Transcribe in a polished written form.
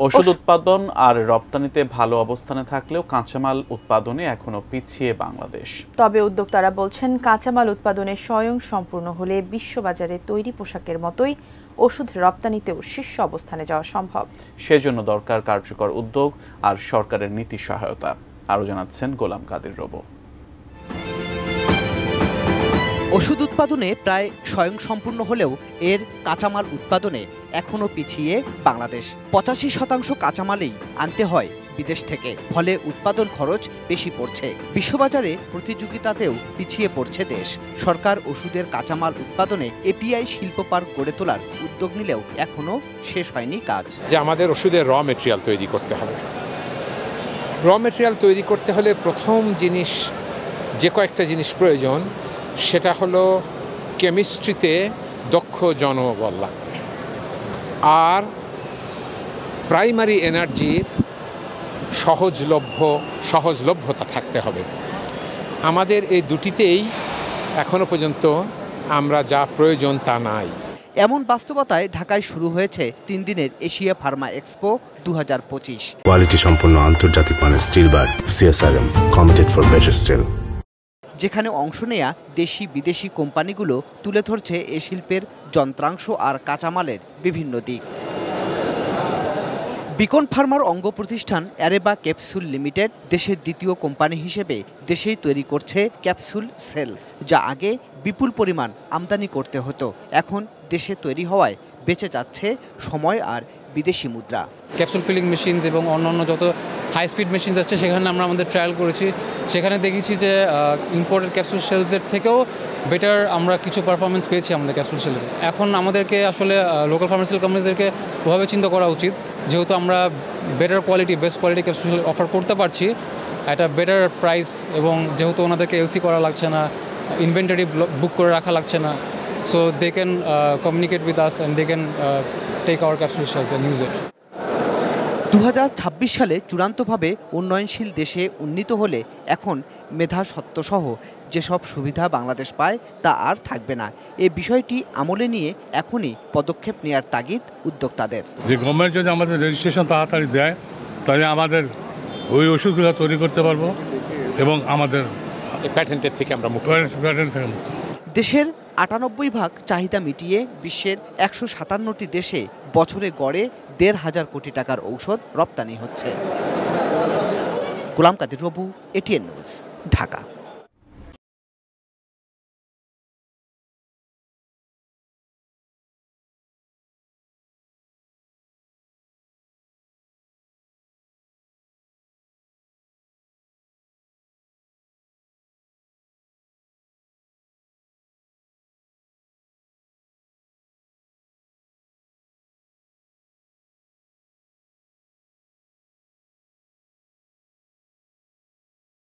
ওষুধ উৎপাদন আর রপ্তানিতে ভালো অবস্থানে থাকলেও কাঁচামাল উৎপাদনে এখনো পিছিয়ে বাংলাদেশ। তবে উদ্যোক্তারা বলছেন, কাঁচামাল উৎপাদনে স্বয়ংসম্পূর্ণ হলে বিশ্ববাজারে তৈরি পোশাকের মতোই ওষুধ রপ্তানিতেও শীর্ষ অবস্থানে যাওয়া সম্ভব। সেজন্য দরকার কার্যকর উদ্যোগ আর সরকারের নীতি সহায়তা। আরও জানাচ্ছেন গোলাম কাদের রবো। ওষুধ উৎপাদনে প্রায় স্বয়ংসম্পূর্ণ হলেও এর কাঁচামাল উৎপাদনে এখনও পিছিয়ে বাংলাদেশ। 85% কাঁচামালই আনতে হয় বিদেশ থেকে, ফলে উৎপাদন খরচ বেশি পড়ছে। বিশ্ববাজারে প্রতিযোগিতাতেও পিছিয়ে পড়ছে দেশ। সরকার ওষুধের কাঁচামাল উৎপাদনে এপিআই শিল্প পার্ক গড়ে তোলার উদ্যোগ নিলেও এখনও শেষ হয়নি কাজ। যে আমাদের ওষুধের র মেটেরিয়াল তৈরি করতে হবে। র মেটেরিয়াল তৈরি করতে হলে প্রথম জিনিস, যে কয়েকটা জিনিস প্রয়োজন, সেটা হলো কেমিস্ট্রিতে দক্ষ জনবল লাগবে, আর প্রাইমারি এনার্জির সহজলভ্যতা থাকতে হবে। আমাদের এই দুটিতেই এখনো পর্যন্ত আমরা যা প্রয়োজন তা নাই। এমন বাস্তবতায় ঢাকায় শুরু হয়েছে 3 দিনের এশিয়া ফার্মা এক্সপো 2025। কোয়ালিটি সম্পন্ন আন্তর্জাতিক মানের still bar CSRM, committed for better still. যেখানে অংশ নেয়া দেশি বিদেশি কোম্পানিগুলো তুলে ধরছে এ শিল্পের যন্ত্রাংশ আর কাঁচামালের বিভিন্ন দিক। বিকন ফার্মার অঙ্গ প্রতিষ্ঠান অ্যারেবা ক্যাপসুল লিমিটেড দেশের দ্বিতীয় কোম্পানি হিসেবে দেশেই তৈরি করছে ক্যাপসুল সেল, যা আগে বিপুল পরিমাণ আমদানি করতে হতো। এখন দেশে তৈরি হওয়ায় বেঁচে যাচ্ছে সময় আর বিদেশি মুদ্রা। ক্যাপসুল ফিলিং মেশিনস এবং অন্যান্য যত হাই স্পিড মেশিনস আছে, সেখানে আমরা আমাদের ট্রায়াল করেছি। সেখানে দেখেছি যে ইম্পোর্টেড ক্যাপসুল সেলসের থেকেও বেটার আমরা কিছু পারফরমেন্স পেয়েছি আমাদের ক্যাপসুল সেলসে। এখন আমাদেরকে আসলে লোকাল ফার্মাসিউটিক্যাল কোম্পানিদেরকে ওভাবে চিন্তা করা উচিত, যেহেতু আমরা better quality, best quality capsule offer করতে পারছি একটা বেটার প্রাইস, এবং যেহেতু ওনাদেরকে এলসি করা লাগছে না, ইনভেন্টরি বুক করে রাখা লাগছে না, so they can communicate with us and they can take our capsule cells and use it. 2026 সালে চূড়ান্তভাবে উন্নয়নশীল দেশে উন্নীত হলে এখন মেধাস্বত্বসহ যেসব সুবিধা বাংলাদেশ পায় তা আর থাকবে না। এই বিষয়টি আমলে নিয়ে এখনই পদক্ষেপ নেওয়ার তাগিদ উদ্যোক্তাদের। যে গভর্নমেন্ট যদি আমাদের রেজিস্ট্রেশন তাড়াতাড়ি দেয়, তাহলে আমাদের ওই ওষুধগুলো তৈরি করতে পারবো এবং আমাদের প্যাটেন্টের থেকে আমরা মুক্ত। দেশের 98% চাহিদা মিটিয়ে বিশ্বের 157টি দেশে বছরে গড়ে 1,500 কোটি টাকার ঔষধ রপ্তানি হচ্ছে। গোলাম কাদের রবু, এটিএন নিউজ, ঢাকা।